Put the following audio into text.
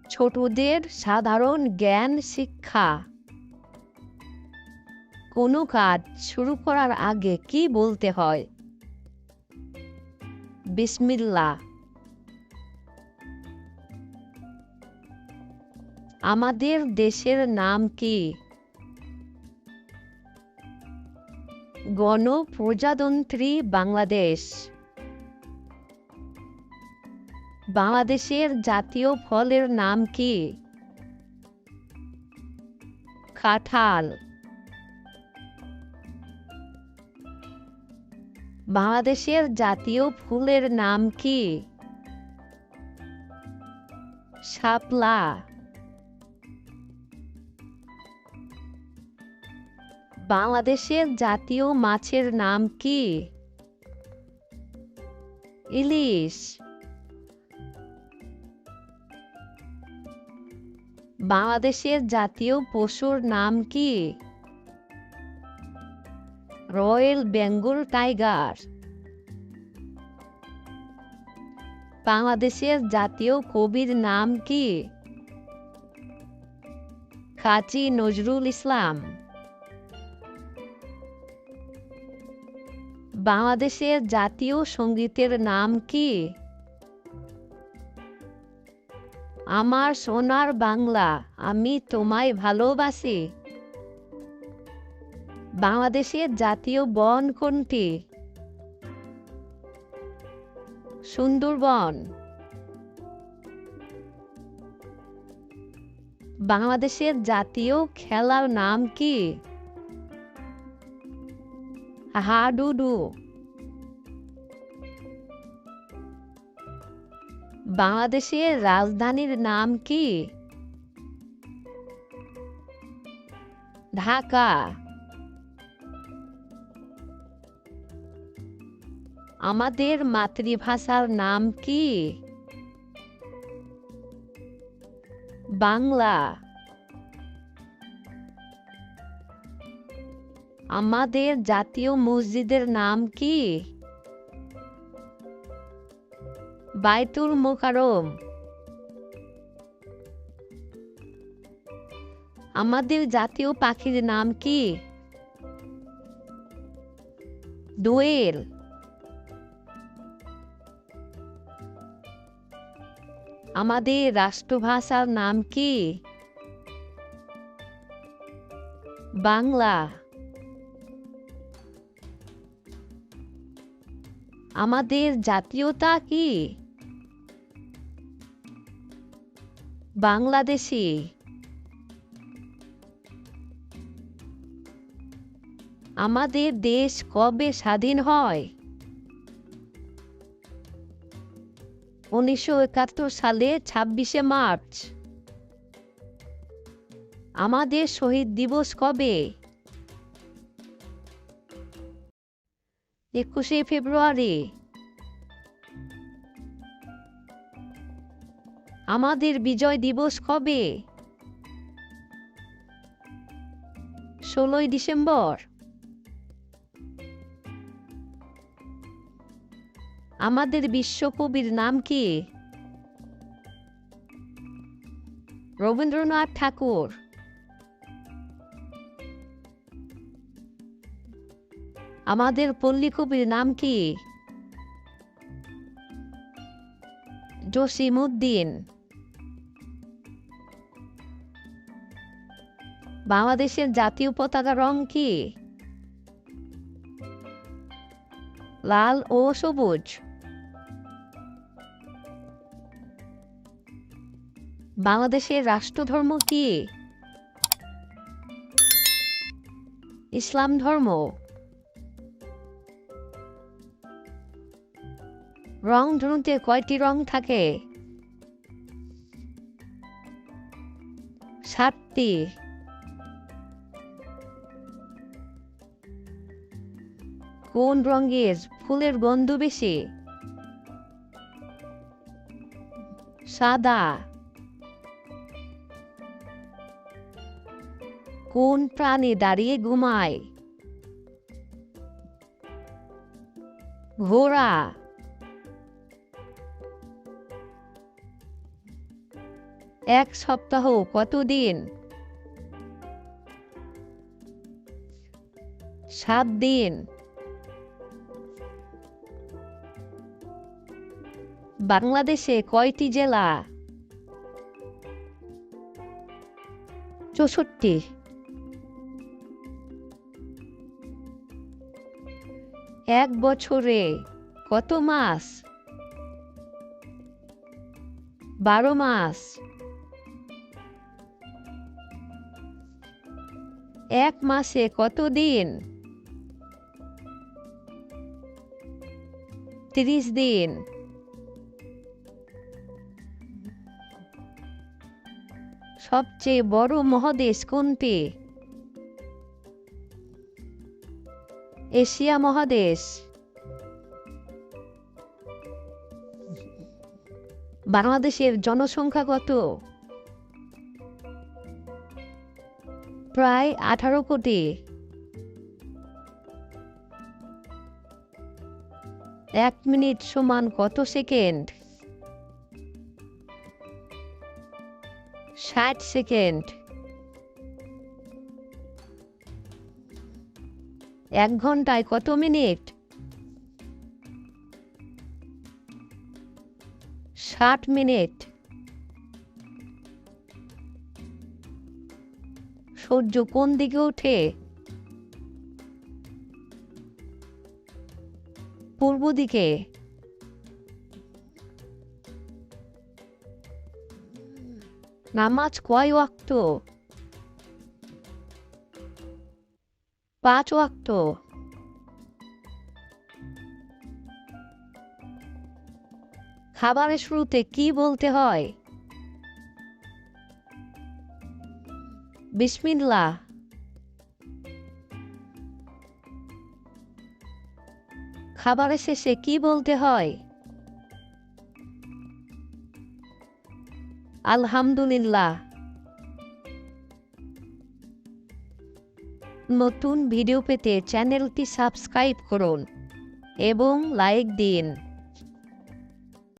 ছোটদের সাধারণ জ্ঞান শিক্ষা। কোনো কাজ শুরু করার আগে কি বলতে হয়? বিসমিল্লাহ। আমাদের দেশের নাম কি? গণপ্রজাতন্ত্রী বাংলাদেশ। বাংলাদেশের জাতীয় ফলের নাম কি? কাঁঠাল। বাংলাদেশের জাতীয় ফুলের নাম কি? শাপলা। বাংলাদেশের জাতীয় মাছের নাম কি? ইলিশ। বাংলাদেশের জাতীয় পশুর নাম কি? Royal Bengal tiger. বাংলাদেশের জাতীয় কবির নাম কি? কাজী নজরুল ইসলাম। বাংলাদেশের জাতীয় সঙ্গীতের নাম কি? আমার সোনার বাংলা আমি তোমায় ভালোবাসি। বাংলাদেশের জাতীয় বন কোনটি? সুন্দরবন। বাংলাদেশের জাতীয় খেলার নাম কি? হাডুডু। বাংলাদেশের রাজধানীর নাম কি? ঢাকা। আমাদের মাতৃভাষার নাম কি? বাংলা। আমাদের জাতীয় মসজিদের নাম কি? বাইতুল মোকাররম। আমাদের জাতীয় পাখির নাম কি? দোয়েল। আমাদের রাষ্ট্রভাষার নাম কি? বাংলা। আমাদের জাতীয়তা কি? বাংলাদেশি। আমাদের দেশ কবে স্বাধীন হয়? 1971 সালে 26শে মার্চ। আমাদের শহীদ দিবস কবে? 21শে ফেব্রুয়ারি। আমাদের বিজয় দিবস কবে? 16ই ডিসেম্বর। আমাদের বিশ্বকবির নাম কি? রবীন্দ্রনাথ ঠাকুর। আমাদের পল্লী কবির নাম কি? জসিমউদ্দিন। বাংলাদেশের জাতীয় পতাকার রং কি? লাল ও সবুজ। বাংলাদেশের রাষ্ট্রধর্ম কি? ইসলাম ধর্ম। রংধনুতে কয়টি রং থাকে? 7টি। কোন রঙের ফুলের গন্ধ বেশি? সাদা। কোন প্রাণী দাঁড়িয়ে ঘুমায়? ঘোড়া। এক সপ্তাহ কত দিন? 7 দিন। বাংলাদেশে কয়টি জেলা? 64। এক বছরে কত মাস? 12 মাস। এক মাসে কত দিন? 30 দিন। সবচেয়ে বড় মহাদেশ কোনটি? এশিয়া মহাদেশ। বাংলাদেশের জনসংখ্যা কত? প্রায় 18 কোটি। এক মিনিট সমান কত সেকেন্ড? 60 সেকেন্ড। এক ঘন্টায় কত মিনিট? 60 মিনিট। সূর্য কোন দিকে ওঠে? পূর্ব দিকে। নামাজ কয় ওয়াক্ত? 5 ওয়াক্ত। খাবারের শুরুতে কি বলতে হয়? বিসমিল্লাহ। খাবারের শেষে কি বলতে হয়? আলহামদুলিল্লাহ। নতুন ভিডিও পেতে চ্যানেলটি সাবস্ক্রাইব করুন এবং লাইক দিন।